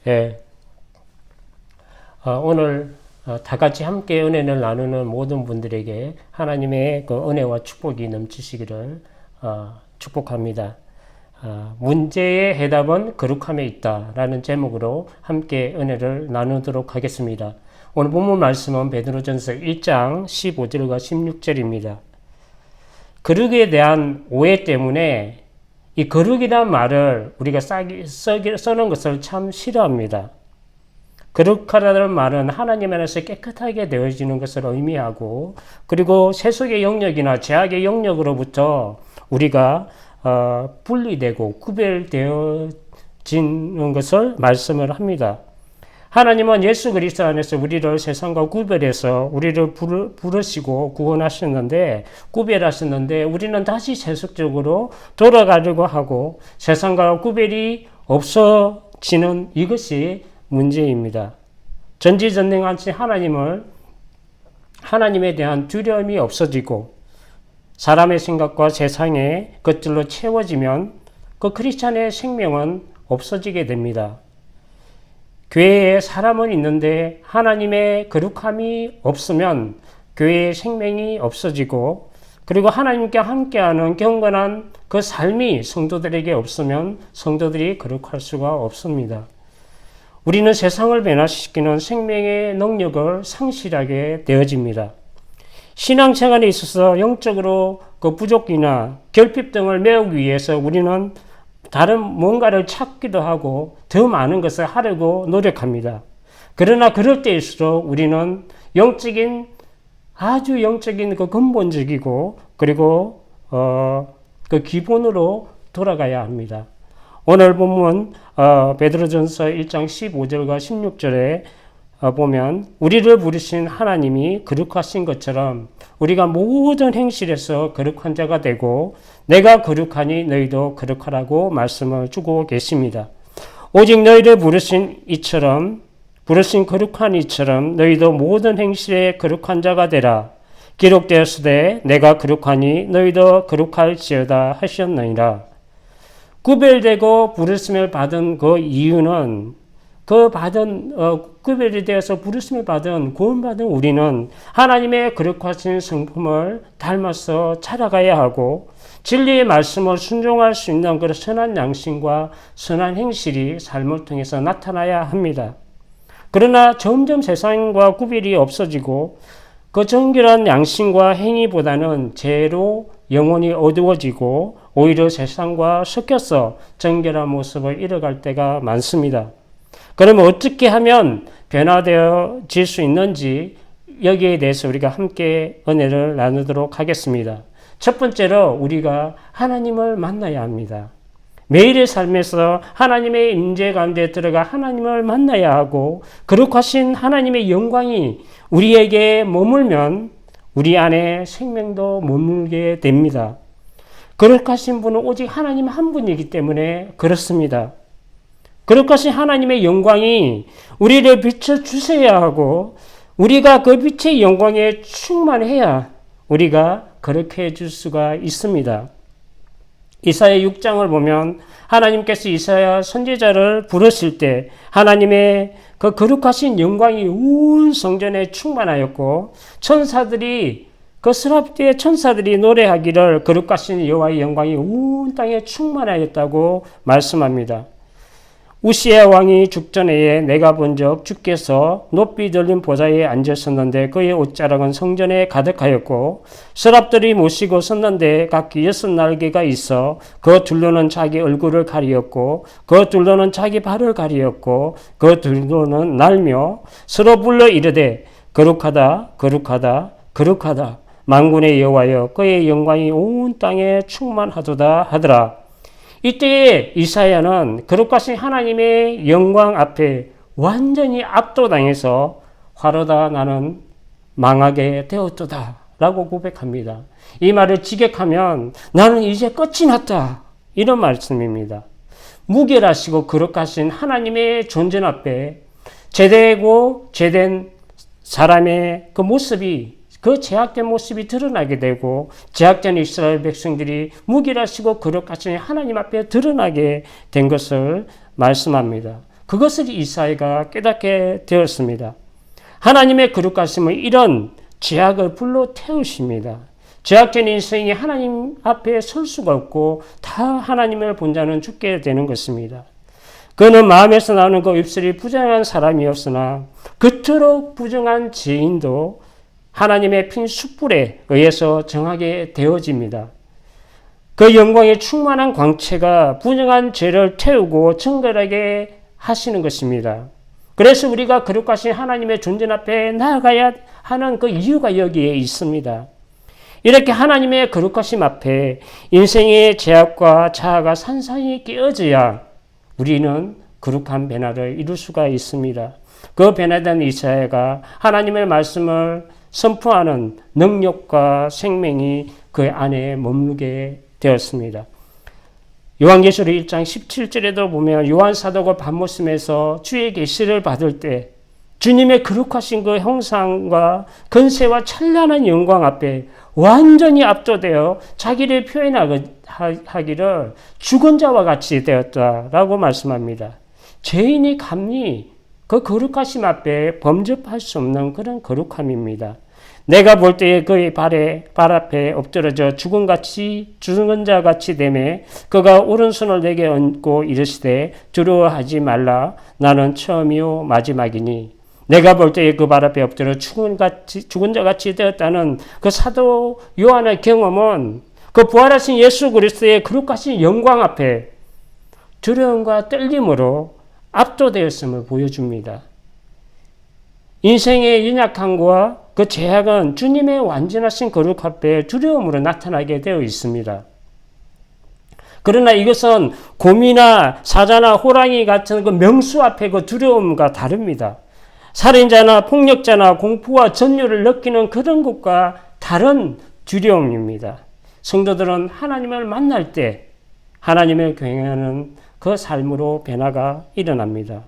예, 오늘 다 같이 함께 은혜를 나누는 모든 분들에게 하나님의 그 은혜와 축복이 넘치시기를 축복합니다. 문제의 해답은 거룩함에 있다라는 제목으로 함께 은혜를 나누도록 하겠습니다. 오늘 본문 말씀은 베드로전서 1장 15절과 16절입니다. 거룩에 대한 오해 때문에 이 거룩이란 말을 우리가 써는 것을 참 싫어합니다. 거룩하다는 말은 하나님 안에서 깨끗하게 되어지는 것을 의미하고, 그리고 세속의 영역이나 죄악의 영역으로부터 우리가 분리되고 구별되어지는 것을 말씀을 합니다. 하나님은 예수 그리스도 안에서 우리를 세상과 구별해서 우리를 부르시고 구원하셨는데, 구별하셨는데, 우리는 다시 세속적으로 돌아가려고 하고 세상과 구별이 없어지는 이것이 문제입니다. 전지전능하신 하나님에 대한 두려움이 없어지고 사람의 생각과 세상의 것들로 채워지면 그 크리스찬의 생명은 없어지게 됩니다. 교회에 사람은 있는데 하나님의 거룩함이 없으면 교회의 생명이 없어지고, 그리고 하나님께 함께하는 경건한 그 삶이 성도들에게 없으면 성도들이 거룩할 수가 없습니다. 우리는 세상을 변화시키는 생명의 능력을 상실하게 되어집니다. 신앙생활에 있어서 영적으로 그 부족이나 결핍 등을 메우기 위해서 우리는 다른 뭔가를 찾기도 하고 더 많은 것을 하려고 노력합니다. 그러나 그럴 때일수록 우리는 아주 영적인 그 근본적이고, 그리고 그 기본으로 돌아가야 합니다. 오늘 본문 베드로전서 1장 15절과 16절에 보면 우리를 부르신 하나님이 거룩하신 것처럼 우리가 모든 행실에서 거룩한 자가 되고 내가 거룩하니 너희도 거룩하라고 말씀을 주고 계십니다. 오직 너희를 부르신 거룩한 이처럼 너희도 모든 행실에 거룩한 자가 되라. 기록되었으되 내가 거룩하니 너희도 거룩할지어다 하셨느니라. 구별되고 부르심을 받은 그 이유는 구별이 되어서 부르심을 받은 구원받은 우리는 하나님의 거룩하신 성품을 닮아서 자라가야 하고 진리의 말씀을 순종할 수 있는 그런 선한 양심과 선한 행실이 삶을 통해서 나타나야 합니다. 그러나 점점 세상과 구별이 없어지고 그 정결한 양심과 행위보다는 죄로 영혼이 어두워지고 오히려 세상과 섞여서 정결한 모습을 잃어갈 때가 많습니다. 그러면 어떻게 하면 변화되어질 수 있는지 여기에 대해서 우리가 함께 은혜를 나누도록 하겠습니다. 첫 번째로 우리가 하나님을 만나야 합니다. 매일의 삶에서 하나님의 임재 가운데 들어가 하나님을 만나야 하고 거룩하신 하나님의 영광이 우리에게 머물면 우리 안에 생명도 머물게 됩니다. 거룩하신 분은 오직 하나님 한 분이기 때문에 그렇습니다. 거룩하신 하나님의 영광이 우리를 비춰주셔야 하고 우리가 그 빛의 영광에 충만해야 우리가 거룩해질 수가 있습니다. 이사야 6장을 보면 하나님께서 이사야 선지자를 부르실 때 하나님의 그 거룩하신 영광이 온 성전에 충만하였고 그 스랍디의 천사들이 노래하기를 거룩하신 여호와의 영광이 온 땅에 충만하였다고 말씀합니다. 우시야 왕이 죽전에 내가 본 적 주께서 높이 들린 보좌에 앉으셨는데 그의 옷자락은 성전에 가득하였고 서랍들이 모시고 섰는데 각기 6날개가 있어 그 둘로는 자기 얼굴을 가리었고 그 둘로는 자기 발을 가리었고 그 둘로는 날며 서로 불러 이르되 거룩하다 거룩하다 거룩하다 만군의 여호와여 그의 영광이 온 땅에 충만하도다 하더라. 이때에 이사야는 거룩하신 하나님의 영광 앞에 완전히 압도당해서 화로다 나는 망하게 되었도다 라고 고백합니다. 이 말을 직역하면 나는 이제 끝이 났다 이런 말씀입니다. 무결하시고 거룩하신 하나님의 존재 앞에 제대고 제된 사람의 그 모습이 그 제약된 모습이 드러나게 되고 제약된 이스라엘 백성들이 무결하시고 거룩하신 하나님 앞에 드러나게 된 것을 말씀합니다. 그것을 이사야가 깨닫게 되었습니다. 하나님의 거룩하심은 이런 죄악을 불러 태우십니다. 죄악된 인생이 하나님 앞에 설 수가 없고 다 하나님을 본 자는 죽게 되는 것입니다. 그는 마음에서 나오는 그 입술이 부정한 사람이었으나 그토록 부정한 죄인도 하나님의 핀 숯불에 의해서 정하게 되어집니다. 그 영광의 충만한 광채가 부정한 죄를 태우고 정결하게 하시는 것입니다. 그래서 우리가 거룩하신 하나님의 존재 앞에 나아가야 하는 그 이유가 여기에 있습니다. 이렇게 하나님의 거룩하심 앞에 인생의 죄악과 자아가 산산이 깨어져야 우리는 거룩한 변화를 이룰 수가 있습니다. 그 변화된 이사야가 하나님의 말씀을 선포하는 능력과 생명이 그 안에 머물게 되었습니다. 요한계시록 1장 17절에도 보면 요한 사도가 밤모습에서 주의 계시를 받을 때 주님의 거룩하신 그 형상과 건세와 찬란한 영광 앞에 완전히 압도되어 자기를 표현하기를 죽은 자와 같이 되었다라고 말씀합니다. 죄인이 감히 그 거룩하심 앞에 범접할 수 없는 그런 거룩함입니다. 내가 볼 때에 그의 발 앞에 엎드러져 죽은 자 같이 되매 그가 오른손을 내게 얹고 이르시되 두려워하지 말라. 나는 처음이요 마지막이니. 내가 볼 때에 그 발 앞에 엎드려 죽은 자 같이 되었다는 그 사도 요한의 경험은 그 부활하신 예수 그리스도의 거룩하신 영광 앞에 두려움과 떨림으로 압도되었음을 보여줍니다. 인생의 연약함과 그 죄악은 주님의 완전하신 거룩 앞에 두려움으로 나타나게 되어 있습니다. 그러나 이것은 곰이나 사자나 호랑이 같은 그 명수 앞에 그 두려움과 다릅니다. 살인자나 폭력자나 공포와 전율을 느끼는 그런 것과 다른 두려움입니다. 성도들은 하나님을 만날 때 하나님을 경외하는 그 삶으로 변화가 일어납니다.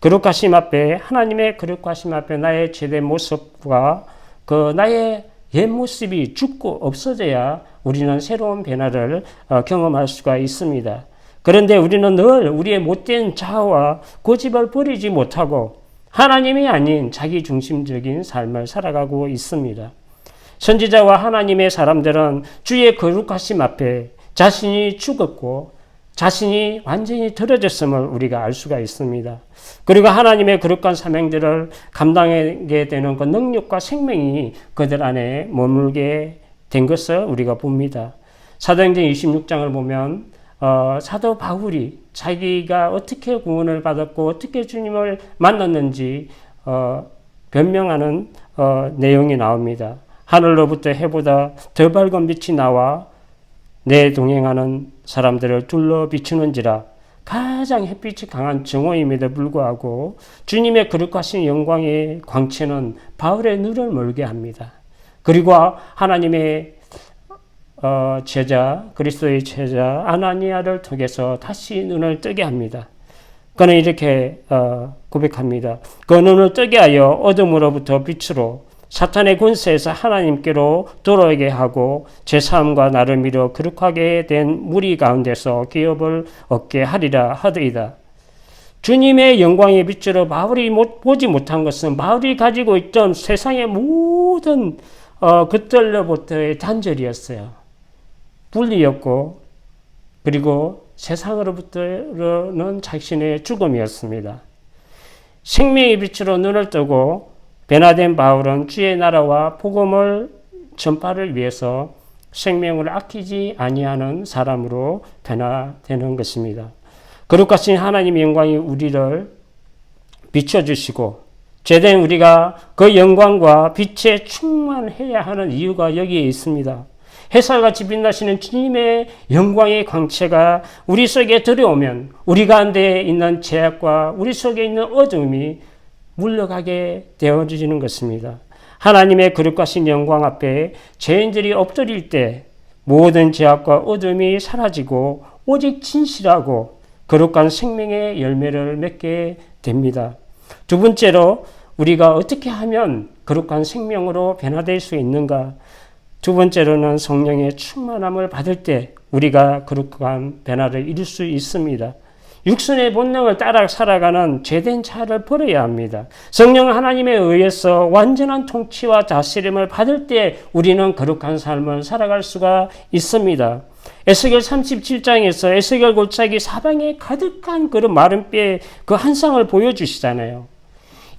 거룩하심 앞에 하나님의 거룩하심 앞에 나의 죄된 모습과 그 나의 옛 모습이 죽고 없어져야 우리는 새로운 변화를 경험할 수가 있습니다. 그런데 우리는 늘 우리의 못된 자아와 고집을 버리지 못하고 하나님이 아닌 자기 중심적인 삶을 살아가고 있습니다. 선지자와 하나님의 사람들은 주의 거룩하심 앞에 자신이 죽었고 자신이 완전히 들어졌음을 우리가 알 수가 있습니다. 그리고 하나님의 거룩한 사명들을 감당하게 되는 그 능력과 생명이 그들 안에 머물게 된 것을 우리가 봅니다. 사도행전 26장을 보면 사도 바울이 자기가 어떻게 구원을 받았고 어떻게 주님을 만났는지 변명하는 내용이 나옵니다. 하늘로부터 해보다 더 밝은 빛이 나와 내 동행하는 사람들을 둘러 비추는지라. 가장 햇빛이 강한 정오임에도 불구하고 주님의 거룩하신 영광의 광채는 바울의 눈을 멀게 합니다. 그리고 하나님의 제자, 그리스도의 제자 아나니아를 통해서 다시 눈을 뜨게 합니다. 그는 이렇게 고백합니다. 그 눈을 뜨게 하여 어둠으로부터 빛으로 사탄의 권세에서 하나님께로 돌아오게 하고 제사함과 나를 미뤄 거룩하게 된 무리 가운데서 기업을 얻게 하리라 하더이다. 주님의 영광의 빛으로 바울이 보지 못한 것은 바울이 가지고 있던 세상의 모든 것들로부터의 단절이었어요. 분리였고 그리고 세상으로부터는 자신의 죽음이었습니다. 생명의 빛으로 눈을 뜨고 변화된 바울은 주의 나라와 복음을 전파를 위해서 생명을 아끼지 아니하는 사람으로 변화되는 것입니다. 거룩하신 하나님의 영광이 우리를 비춰주시고 죄된 우리가 그 영광과 빛에 충만해야 하는 이유가 여기에 있습니다. 햇살같이 빛나시는 주님의 영광의 광채가 우리 속에 들어오면 우리 가운데 있는 죄악과 우리 속에 있는 어둠이 물러가게 되어지는 것입니다. 하나님의 거룩하신 영광 앞에 죄인들이 엎드릴 때 모든 죄악과 어둠이 사라지고 오직 진실하고 거룩한 생명의 열매를 맺게 됩니다. 두 번째로 우리가 어떻게 하면 거룩한 생명으로 변화될 수 있는가? 두 번째로는 성령의 충만함을 받을 때 우리가 거룩한 변화를 이룰 수 있습니다. 육신의 본능을 따라 살아가는 죄된 자를 버려야 합니다. 성령 하나님에 의해서 완전한 통치와 다스림을 받을 때 우리는 거룩한 삶을 살아갈 수가 있습니다. 에스겔 37장에서 에스겔 골짜기 사방에 가득한 그런 마른 뼈의 그 한 쌍을 보여주시잖아요.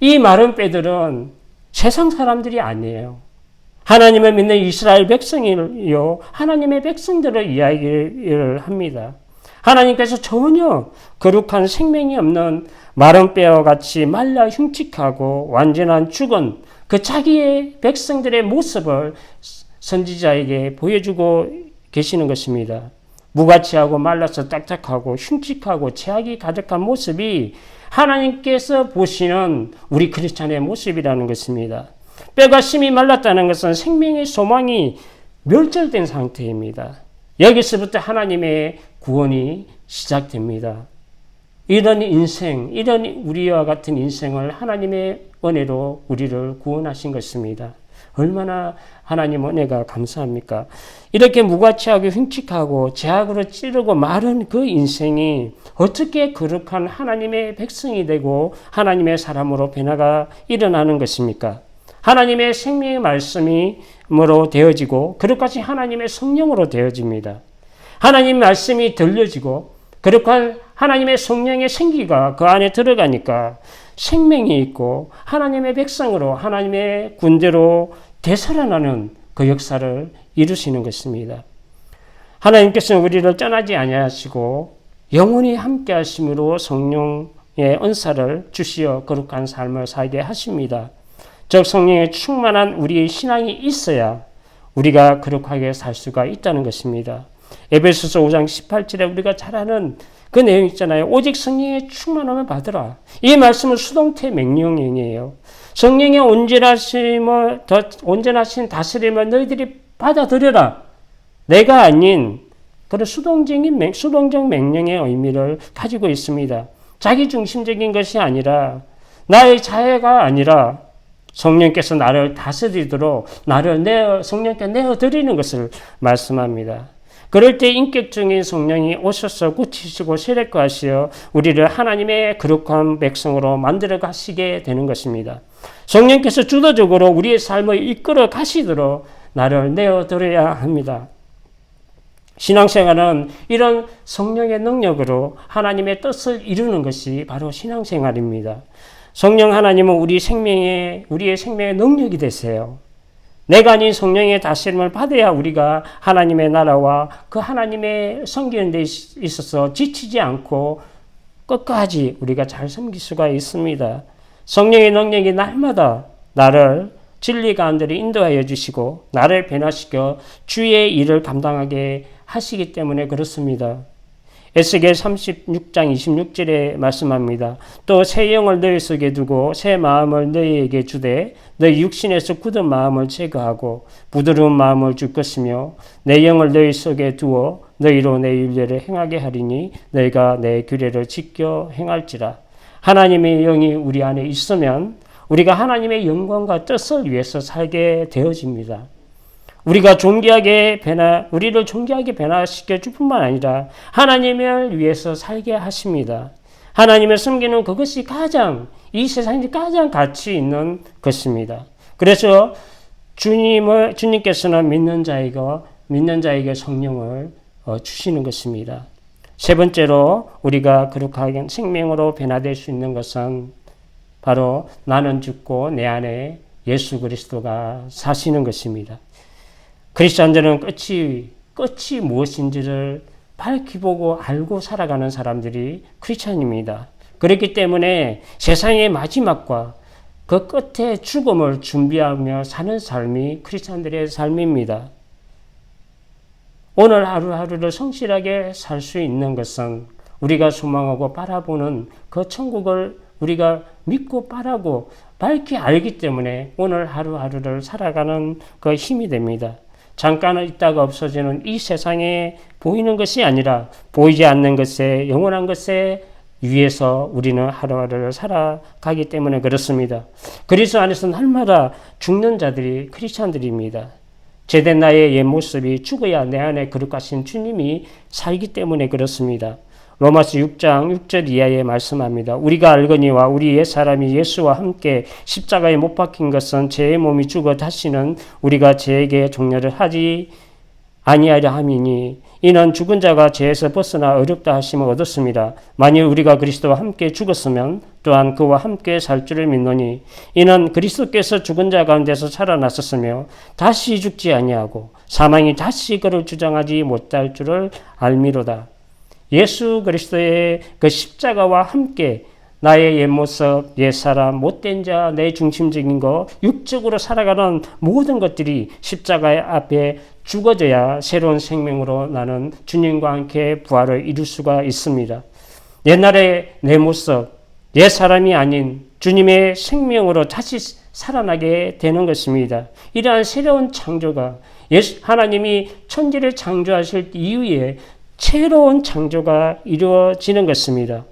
이 마른 뼈들은 세상 사람들이 아니에요. 하나님을 믿는 이스라엘 백성이요, 하나님의 백성들을 이야기를 합니다. 하나님께서 전혀 거룩한 생명이 없는 마른 뼈와 같이 말라 흉측하고 완전한 죽은 그 자기의 백성들의 모습을 선지자에게 보여주고 계시는 것입니다. 무가치하고 말라서 딱딱하고 흉측하고 죄악이 가득한 모습이 하나님께서 보시는 우리 크리스찬의 모습이라는 것입니다. 뼈가 심히 말랐다는 것은 생명의 소망이 멸절된 상태입니다. 여기서부터 하나님의 구원이 시작됩니다. 이런 인생, 이런 우리와 같은 인생을 하나님의 은혜로 우리를 구원하신 것입니다. 얼마나 하나님 은혜가 감사합니까? 이렇게 무가치하고 흉측하고 죄악으로 찌르고 마른 그 인생이 어떻게 거룩한 하나님의 백성이 되고 하나님의 사람으로 변화가 일어나는 것입니까? 하나님의 생명의 말씀으로 되어지고 그릇같이 하나님의 성령으로 되어집니다. 하나님 말씀이 들려지고 그릇한 하나님의 성령의 생기가 그 안에 들어가니까 생명이 있고 하나님의 백성으로 하나님의 군대로 되살아나는 그 역사를 이루시는 것입니다. 하나님께서는 우리를 떠나지 아니하시고 영원히 함께 하심으로 성령의 은사를 주시어 거룩한 삶을 살게 하십니다. 즉 성령의 충만한 우리의 신앙이 있어야 우리가 거룩하게 살 수가 있다는 것입니다. 에베소서 5장 18절에 우리가 잘 아는 그 내용 있잖아요. 오직 성령의 충만함을 받으라. 이 말씀은 수동태 명령이에요. 성령의 온전하신 다스림을 너희들이 받아들여라. 내가 아닌 그런 수동적 명령의 의미를 가지고 있습니다. 자기중심적인 것이 아니라 나의 자해가 아니라 성령께서 나를 다스리도록 나를 성령께 내어드리는 것을 말씀합니다. 그럴 때 인격적인 성령이 오셔서 고치시고 세례하시어 우리를 하나님의 거룩한 백성으로 만들어 가시게 되는 것입니다. 성령께서 주도적으로 우리의 삶을 이끌어 가시도록 나를 내어드려야 합니다. 신앙생활은 이런 성령의 능력으로 하나님의 뜻을 이루는 것이 바로 신앙생활입니다. 성령 하나님은 우리의 생명의 능력이 되세요. 내가 아닌 성령의 다스림을 받아야 우리가 하나님의 나라와 그 하나님의 섬기는 데 있어서 지치지 않고 끝까지 우리가 잘 섬길 수가 있습니다. 성령의 능력이 날마다 나를 진리 가운데로 인도하여 주시고 나를 변화시켜 주의 일을 감당하게 하시기 때문에 그렇습니다. 에스겔 36장 26절에 말씀합니다. 또 새 영을 너희 속에 두고 새 마음을 너희에게 주되 너희 육신에서 굳은 마음을 제거하고 부드러운 마음을 줄 것이며 내 영을 너희 속에 두어 너희로 내 윤례를 행하게 하리니 너희가 내 규례를 지켜 행할지라. 하나님의 영이 우리 안에 있으면 우리가 하나님의 영광과 뜻을 위해서 살게 되어집니다. 우리를 존귀하게 변화시켜 줄 뿐만 아니라 하나님을 위해서 살게 하십니다. 하나님을 섬기는 그것이 이 세상에 가장 가치 있는 것입니다. 그래서 주님께서는 믿는 자에게 성령을 주시는 것입니다. 세 번째로 우리가 거룩하게 생명으로 변화될 수 있는 것은 바로 나는 죽고 내 안에 예수 그리스도가 사시는 것입니다. 크리스천들은 끝이 무엇인지를 밝히 보고 알고 살아가는 사람들이 크리스천입니다. 그렇기 때문에 세상의 마지막과 그 끝의 죽음을 준비하며 사는 삶이 크리스천들의 삶입니다. 오늘 하루하루를 성실하게 살 수 있는 것은 우리가 소망하고 바라보는 그 천국을 우리가 믿고 바라고 밝히 알기 때문에 오늘 하루하루를 살아가는 그 힘이 됩니다. 잠깐 있다가 없어지는 이 세상에 보이는 것이 아니라 보이지 않는 것에 영원한 것에 위해서 우리는 하루하루를 살아가기 때문에 그렇습니다. 그리스도 안에서 날마다 죽는 자들이 크리스찬들입니다. 죄된 나의 옛 모습이 죽어야 내 안에 거룩하신 주님이 살기 때문에 그렇습니다. 로마서 6장 6절 이하에 말씀합니다. 우리가 알거니와 우리 옛사람이 예수와 함께 십자가에 못 박힌 것은 죄의 몸이 죽어 다시는 우리가 죄에게 종려를 하지 아니하려 함이니 이는 죽은 자가 죄에서 벗어나 어렵다 하심을 얻었습니다. 만일 우리가 그리스도와 함께 죽었으면 또한 그와 함께 살 줄을 믿노니 이는 그리스도께서 죽은 자 가운데서 살아났었으며 다시 죽지 아니하고 사망이 다시 그를 주장하지 못할 줄을 알미로다. 예수 그리스도의 그 십자가와 함께 나의 옛모습, 옛사람, 못된 자, 내 중심적인 것, 육적으로 살아가는 모든 것들이 십자가의 앞에 죽어져야 새로운 생명으로 나는 주님과 함께 부활을 이룰 수가 있습니다. 옛날에 내 모습, 옛사람이 아닌 주님의 생명으로 다시 살아나게 되는 것입니다. 이러한 새로운 창조가 하나님이 천지를 창조하실 이후에 새로운 창조가 이루어지는 것입니다.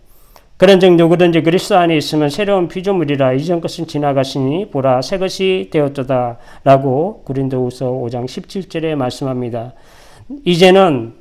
그런즉 누구든지 그리스도 안에 있으면 새로운 피조물이라 이전 것은 지나가시니 보라 새 것이 되었도다 라고 고린도후서 5장 17절에 말씀합니다. 이제는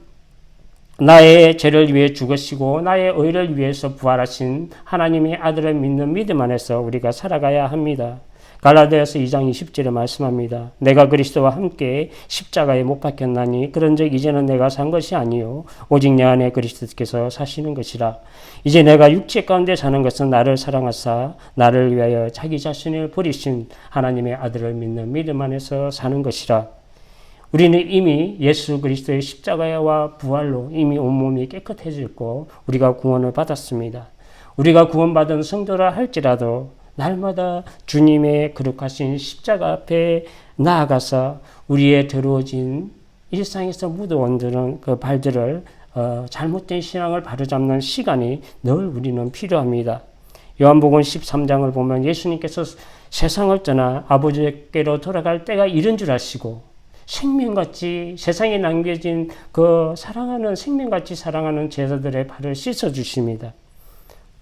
나의 죄를 위해 죽으시고 나의 의를 위해서 부활하신 하나님의 아들을 믿는 믿음 안에서 우리가 살아가야 합니다. 갈라디아서 2장 20절에 말씀합니다. 내가 그리스도와 함께 십자가에 못 박혔나니 그런즉 이제는 내가 산 것이 아니요 오직 내 안에 그리스도께서 사시는 것이라. 이제 내가 육체 가운데 사는 것은 나를 사랑하사 나를 위하여 자기 자신을 버리신 하나님의 아들을 믿는 믿음 안에서 사는 것이라. 우리는 이미 예수 그리스도의 십자가와 부활로 이미 온몸이 깨끗해졌고 우리가 구원을 받았습니다. 우리가 구원받은 성도라 할지라도 날마다 주님의 거룩하신 십자가 앞에 나아가서 우리의 더러워진 일상에서 묻어온드는 그 발들을 잘못된 신앙을 바로잡는 시간이 늘 우리는 필요합니다. 요한복음 13장을 보면 예수님께서 세상을 떠나 아버지께로 돌아갈 때가 이른 줄 아시고 생명같이 세상에 남겨진 그 사랑하는 생명같이 사랑하는 제자들의 발을 씻어주십니다.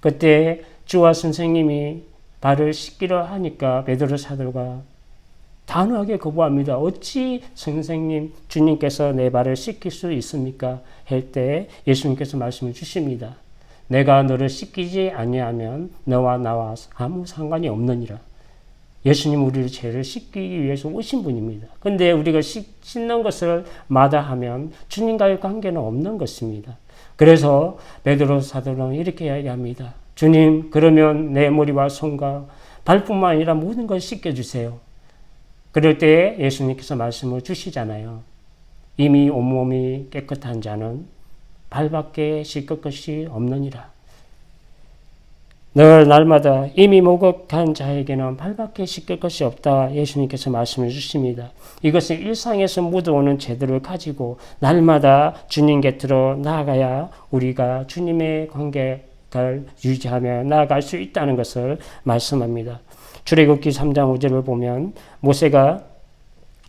그때 주와 선생님이 발을 씻기로 하니까 베드로 사도가 단호하게 거부합니다. 어찌 선생님 주님께서 내 발을 씻길 수 있습니까? 할 때 예수님께서 말씀을 주십니다. 내가 너를 씻기지 아니하면 너와 나와 아무 상관이 없느니라. 예수님 우리를 죄를 씻기 위해서 오신 분입니다. 근데 우리가 씻는 것을 마다하면 주님과의 관계는 없는 것입니다. 그래서 베드로 사도는 이렇게 이야기합니다. 주님, 그러면 내 머리와 손과 발뿐만 아니라 모든 걸 씻겨주세요. 그럴 때 예수님께서 말씀을 주시잖아요. 이미 온몸이 깨끗한 자는 발밖에 씻을 것이 없느니라. 늘 날마다 이미 목욕한 자에게는 발밖에 씻길 것이 없다. 예수님께서 말씀을 주십니다. 이것은 일상에서 묻어오는 죄들을 가지고 날마다 주님 곁으로 나아가야 우리가 주님의 관계를 유지하며 나아갈 수 있다는 것을 말씀합니다. 출애굽기 3장 5절을 보면 모세가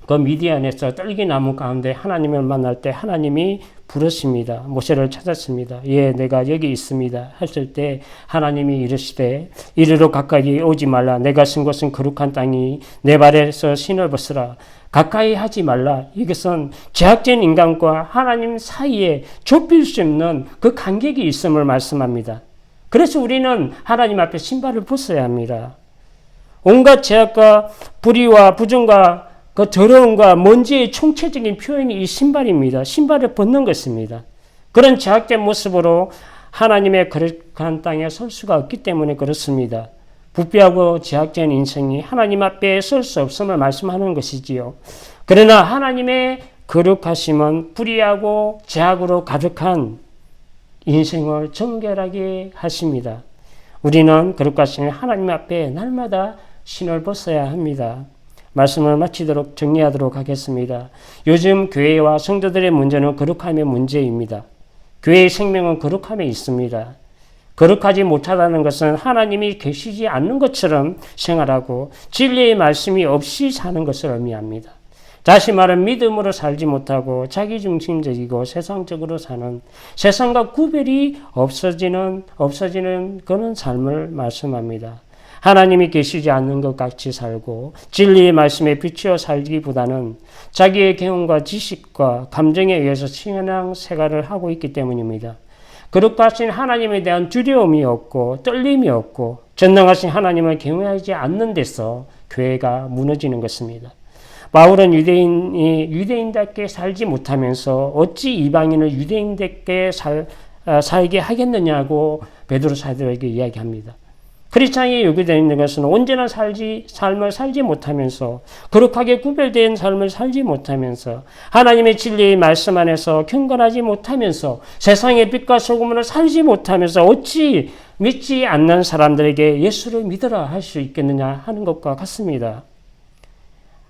그 미디안에서 떨기나무 가운데 하나님을 만날 때 하나님이 부르십니다. 모세를 찾았습니다. 예, 내가 여기 있습니다. 했을 때 하나님이 이르시되 이리로 가까이 오지 말라. 내가 쓴 것은 거룩한 땅이 내 발에서 신을 벗으라. 가까이 하지 말라. 이것은 죄악된 인간과 하나님 사이에 좁힐 수 없는 그 간격이 있음을 말씀합니다. 그래서 우리는 하나님 앞에 신발을 벗어야 합니다. 온갖 죄악과 불의와 부정과 그 더러움과 먼지의 총체적인 표현이 이 신발입니다. 신발을 벗는 것입니다. 그런 죄악된 모습으로 하나님의 거룩한 땅에 설 수가 없기 때문에 그렇습니다. 부패하고 죄악된 인생이 하나님 앞에 설 수 없음을 말씀하는 것이지요. 그러나 하나님의 거룩하심은 불의하고 죄악으로 가득한 인생을 정결하게 하십니다. 우리는 거룩하신 하나님 앞에 날마다 신을 벗어야 합니다. 말씀을 마치도록 정리하도록 하겠습니다. 요즘 교회와 성도들의 문제는 거룩함의 문제입니다. 교회의 생명은 거룩함에 있습니다. 거룩하지 못하다는 것은 하나님이 계시지 않는 것처럼 생활하고 진리의 말씀이 없이 사는 것을 의미합니다. 다시 말하면 믿음으로 살지 못하고 자기중심적이고 세상적으로 사는 세상과 구별이 없어지는 그런 삶을 말씀합니다. 하나님이 계시지 않는 것 같이 살고 진리의 말씀에 비추어 살기보다는 자기의 경험과 지식과 감정에 의해서 신앙 생활을 하고 있기 때문입니다. 거룩 하신 하나님에 대한 두려움이 없고 떨림이 없고 전능하신 하나님을 경외하지 않는 데서 교회가 무너지는 것입니다. 바울은 유대인이 유대인답게 살지 못하면서 어찌 이방인을 유대인답게 살게 하겠느냐고 베드로 사도에게 이야기합니다. 크리스찬이 요구되어 있는 것은 온전한 삶을 살지 못하면서 거룩하게 구별된 삶을 살지 못하면서 하나님의 진리의 말씀 안에서 경건하지 못하면서 세상의 빛과 소금으로 살지 못하면서 어찌 믿지 않는 사람들에게 예수를 믿으라 할 수 있겠느냐 하는 것과 같습니다.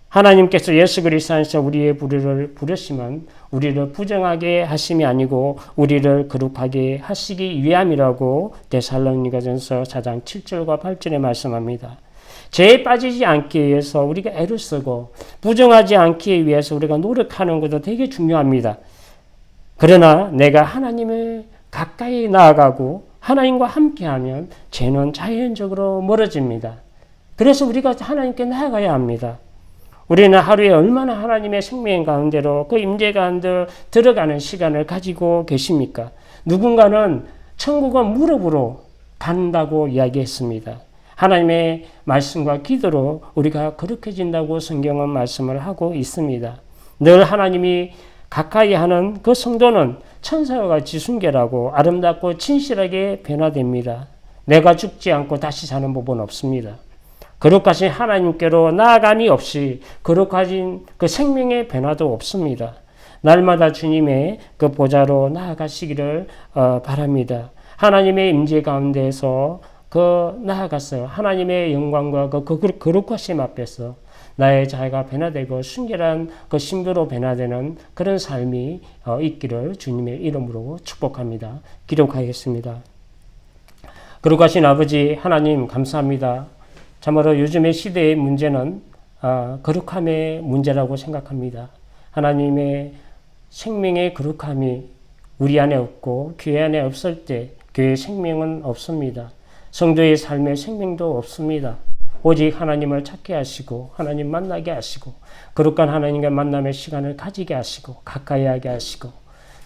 하나님께서 예수 그리스도 안에서 우리의 부르를 부르시면 우리를 부정하게 하심이 아니고 우리를 거룩하게 하시기 위함이라고 데살로니가전서 4장 7절과 8절에 말씀합니다. 죄에 빠지지 않기 위해서 우리가 애를 쓰고 부정하지 않기 위해서 우리가 노력하는 것도 되게 중요합니다. 그러나 내가 하나님을 가까이 나아가고 하나님과 함께하면 죄는 자연적으로 멀어집니다. 그래서 우리가 하나님께 나아가야 합니다. 우리는 하루에 얼마나 하나님의 생명 가운데로 그 임재 가운데 들어가는 시간을 가지고 계십니까? 누군가는 천국은 무릎으로 간다고 이야기했습니다. 하나님의 말씀과 기도로 우리가 거룩해진다고 성경은 말씀을 하고 있습니다. 늘 하나님이 가까이 하는 그 성도는 천사와 같이 순결하고 아름답고 진실하게 변화됩니다. 내가 죽지 않고 다시 사는 법은 없습니다. 거룩하신 하나님께로 나아감이 없이 거룩하신 그 생명의 변화도 없습니다. 날마다 주님의 그 보좌로 나아가시기를 바랍니다. 하나님의 임재 가운데에서 나아가서 하나님의 영광과 그 거룩하심 앞에서 나의 자아가 변화되고 순결한 그 신부로 변화되는 그런 삶이 있기를 주님의 이름으로 축복합니다. 기록하겠습니다. 거룩하신 아버지 하나님 감사합니다. 참으로 요즘의 시대의 문제는 거룩함의 문제라고 생각합니다. 하나님의 생명의 거룩함이 우리 안에 없고 교회 안에 없을 때 교회의 생명은 없습니다. 성도의 삶의 생명도 없습니다. 오직 하나님을 찾게 하시고 하나님 만나게 하시고 거룩한 하나님과 만남의 시간을 가지게 하시고 가까이 하게 하시고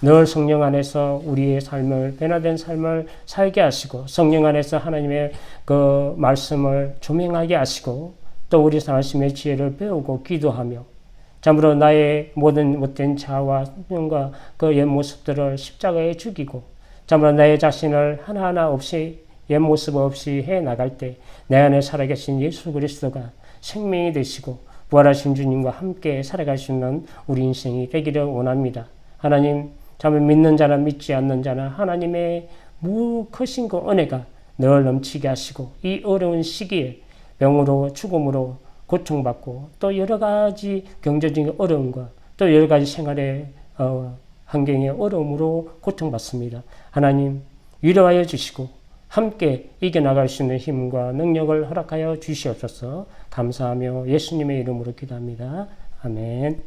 늘 성령 안에서 우리의 삶을 변화된 삶을 살게 하시고 성령 안에서 하나님의 그 말씀을 조명하게 하시고 또 우리 말씀의 지혜를 배우고 기도하며 참으로 나의 모든 못된 자아와 성령과 그 옛 모습들을 십자가에 죽이고 참으로 나의 자신을 하나하나 없이 옛 모습 없이 해 나갈 때 내 안에 살아계신 예수 그리스도가 생명이 되시고 부활하신 주님과 함께 살아갈 수 있는 우리 인생이 되기를 원합니다. 하나님 참을 믿는 자나 믿지 않는 자나 하나님의 크신 그 은혜가 늘 넘치게 하시고 이 어려운 시기에 병으로 죽음으로 고통받고 또 여러 가지 경제적인 어려움과 또 여러 가지 생활의 환경의 어려움으로 고통받습니다. 하나님 위로하여 주시고 함께 이겨나갈 수 있는 힘과 능력을 허락하여 주시옵소서. 감사하며 예수님의 이름으로 기도합니다. 아멘.